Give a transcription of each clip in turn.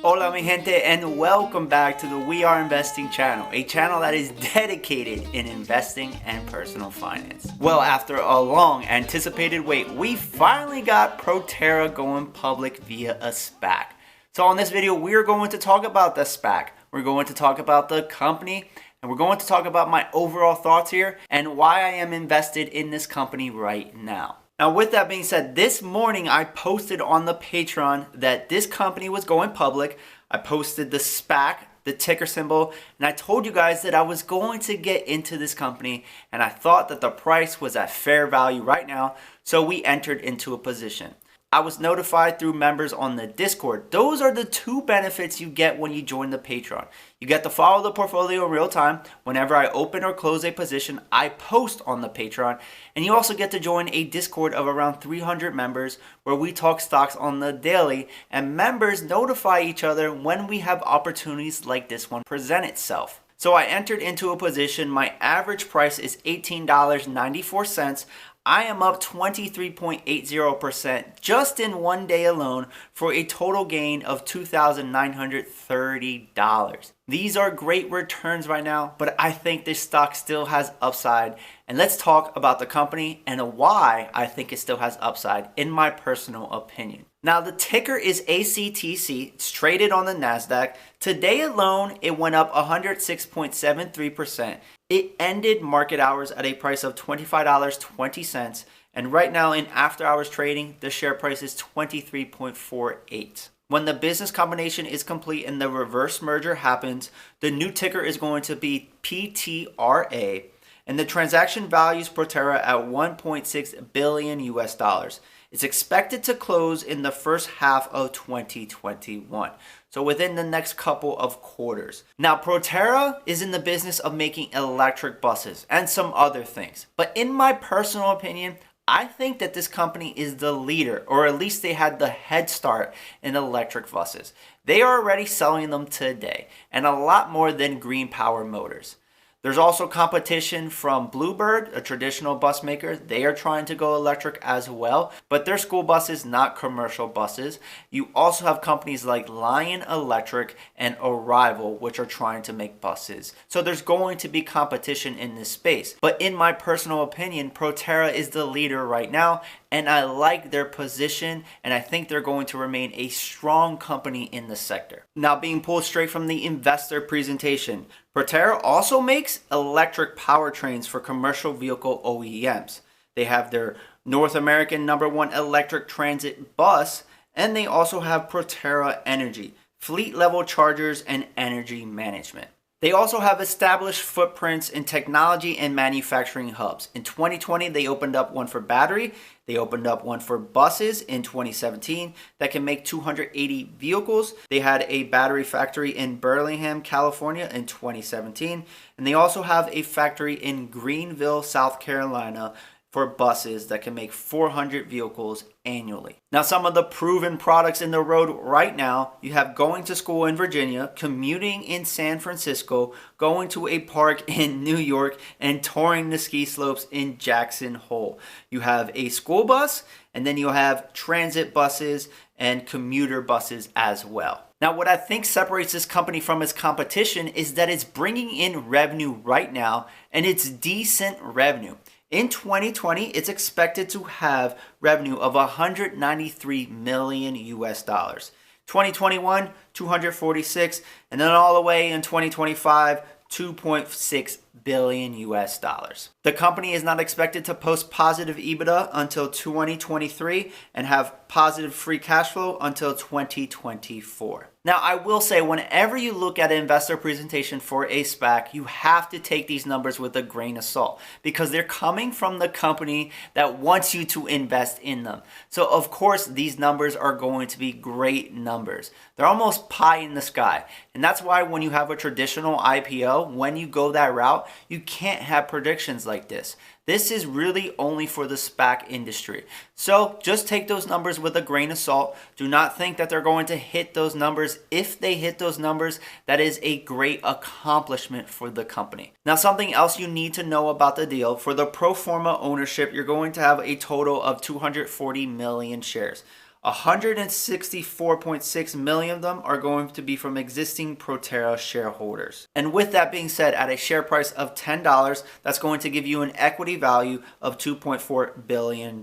Hola mi gente, and welcome back to the We Are Investing channel, a channel that is dedicated in investing and personal finance. Well, after a long anticipated wait, we finally got Proterra going public via a SPAC. So on this video, we're going to talk about the SPAC. We're going to talk about the company, and we're going to talk about my overall thoughts here and why I am invested in this company right now. Now, with that being said, this morning I posted on the Patreon that this company was going public. I posted the SPAC, the ticker symbol, and I told you guys that I was going to get into this company, and I thought that the price was at fair value right now, so we entered into a position. I was notified through members on the Discord. Those are the two benefits you get when you join the Patreon. You get to follow the portfolio in real time. Whenever I open or close a position, I post on the Patreon. And you also get to join a Discord of around 300 members where we talk stocks on the daily, and members notify each other when we have opportunities like this one present itself. So I entered into a position. My average price is $18.94. I am up 23.80% just in one day alone for a total gain of $2,930. These are great returns right now, but I think this stock still has upside. And let's talk about the company and why I think it still has upside in my personal opinion. Now, the ticker is ACTC. It's traded on the NASDAQ. Today alone, it went up 106.73%. It ended market hours at a price of $25.20. And right now in after hours trading, the share price is 23.48. When the business combination is complete and the reverse merger happens, the new ticker is going to be PTRA. And the transaction values Proterra at $1.6 billion US dollars. It's expected to close in the first half of 2021. So within the next couple of quarters. Now, Proterra is in the business of making electric buses and some other things. But in my personal opinion, I think that this company is the leader, or at least they had the head start in electric buses. They are already selling them today, and a lot more than Green Power Motors. There's also competition from Bluebird, a traditional bus maker. They are trying to go electric as well, but they're school buses, not commercial buses. You also have companies like Lion Electric and Arrival, which are trying to make buses. So there's going to be competition in this space. But in my personal opinion, Proterra is the leader right now, and I like their position, and I think they're going to remain a strong company in the sector. Now, being pulled straight from the investor presentation, Proterra also makes electric powertrains for commercial vehicle OEMs. They have their North American #1 electric transit bus, and they also have Proterra Energy, fleet level chargers and energy management. They also have established footprints in technology and manufacturing hubs. In 2020, they opened up one for battery. They opened up one for buses in 2017 that can make 280 vehicles. They had a battery factory in Burlingame, California in 2017. And they also have a factory in Greenville, South Carolina for buses that can make 400 vehicles annually. Now, some of the proven products in the road right now, you have going to school in Virginia, commuting in San Francisco, going to a park in New York, and touring the ski slopes in Jackson Hole. You have a school bus, and then you have transit buses and commuter buses as well. Now, what I think separates this company from its competition is that it's bringing in revenue right now, and it's decent revenue. In 2020, it's expected to have revenue of $193 million US dollars. 2021, 246, and then all the way in 2025, 2.6 billion US dollars. The company is not expected to post positive EBITDA until 2023 and have positive free cash flow until 2024. Now, I will say, whenever you look at an investor presentation for a SPAC, you have to take these numbers with a grain of salt because they're coming from the company that wants you to invest in them. So, of course, these numbers are going to be great numbers. They're almost pie in the sky. And that's why when you have a traditional IPO, when you go that route, you can't have predictions like this. This is really only for the SPAC industry. So just take those numbers with a grain of salt. Do not think that they're going to hit those numbers. If they hit those numbers, that is a great accomplishment for the company. Now, something else you need to know about the deal, for the pro forma ownership, you're going to have a total of 240 million shares. 164.6 million of them are going to be from existing Proterra shareholders. And with that being said, at a share price of $10, that's going to give you an equity value of $2.4 billion.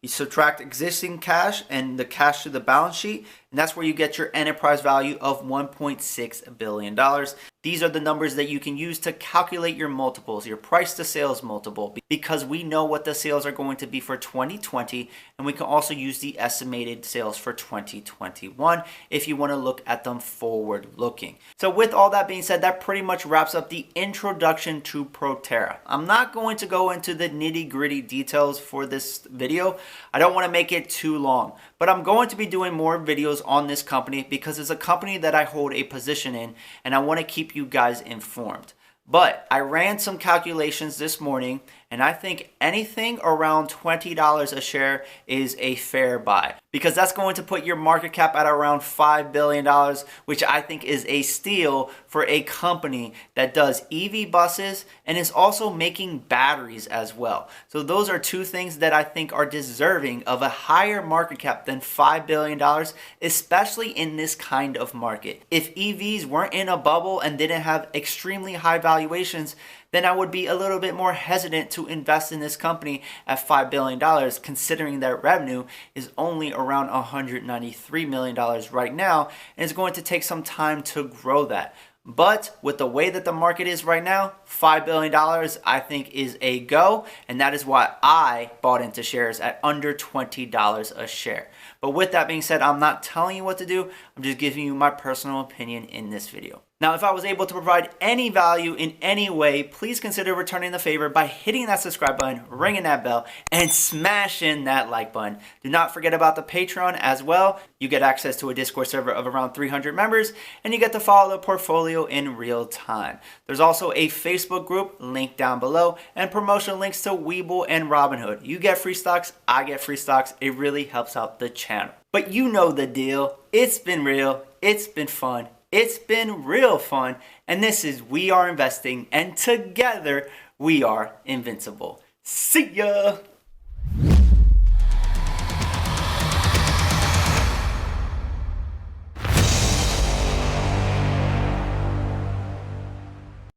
You subtract existing cash and the cash to the balance sheet, and that's where you get your enterprise value of $1.6 billion. These are the numbers that you can use to calculate your multiples, your price to sales multiple, because we know what the sales are going to be for 2020, and we can also use the estimated sales for 2021 if you want to look at them forward looking. So with all that being said, that pretty much wraps up the introduction to Proterra. I'm not going to go into the nitty-gritty details for this video. I don't want to make it too long, but I'm going to be doing more videos on this company because it's a company that I hold a position in, and I want to keep you guys informed. But I ran some calculations this morning, and I think anything around $20 a share is a fair buy, because that's going to put your market cap at around $5 billion, which I think is a steal for a company that does EV buses and is also making batteries as well. So those are two things that I think are deserving of a higher market cap than $5 billion, especially in this kind of market. If EVs weren't in a bubble and didn't have extremely high valuations, then I would be a little bit more hesitant to invest in this company at $5 billion, considering that revenue is only around $193 million right now, and it's going to take some time to grow that. But with the way that the market is right now, $5 billion I think is a go, and that is why I bought into shares at under $20 a share. But with that being said, I'm not telling you what to do, I'm just giving you my personal opinion in this video. Now, if I was able to provide any value in any way, please consider returning the favor by hitting that subscribe button, ringing that bell, and smashing that like button. Do not forget about the Patreon as well. You get access to a Discord server of around 300 members, and you get to follow the portfolio in real time. There's also a Facebook group, linked down below, and promotional links to Webull and Robinhood. You get free stocks, I get free stocks. It really helps out the channel. But you know the deal. It's been real. It's been fun. It's been real fun, and this is We Are Investing, and together we are invincible. See ya!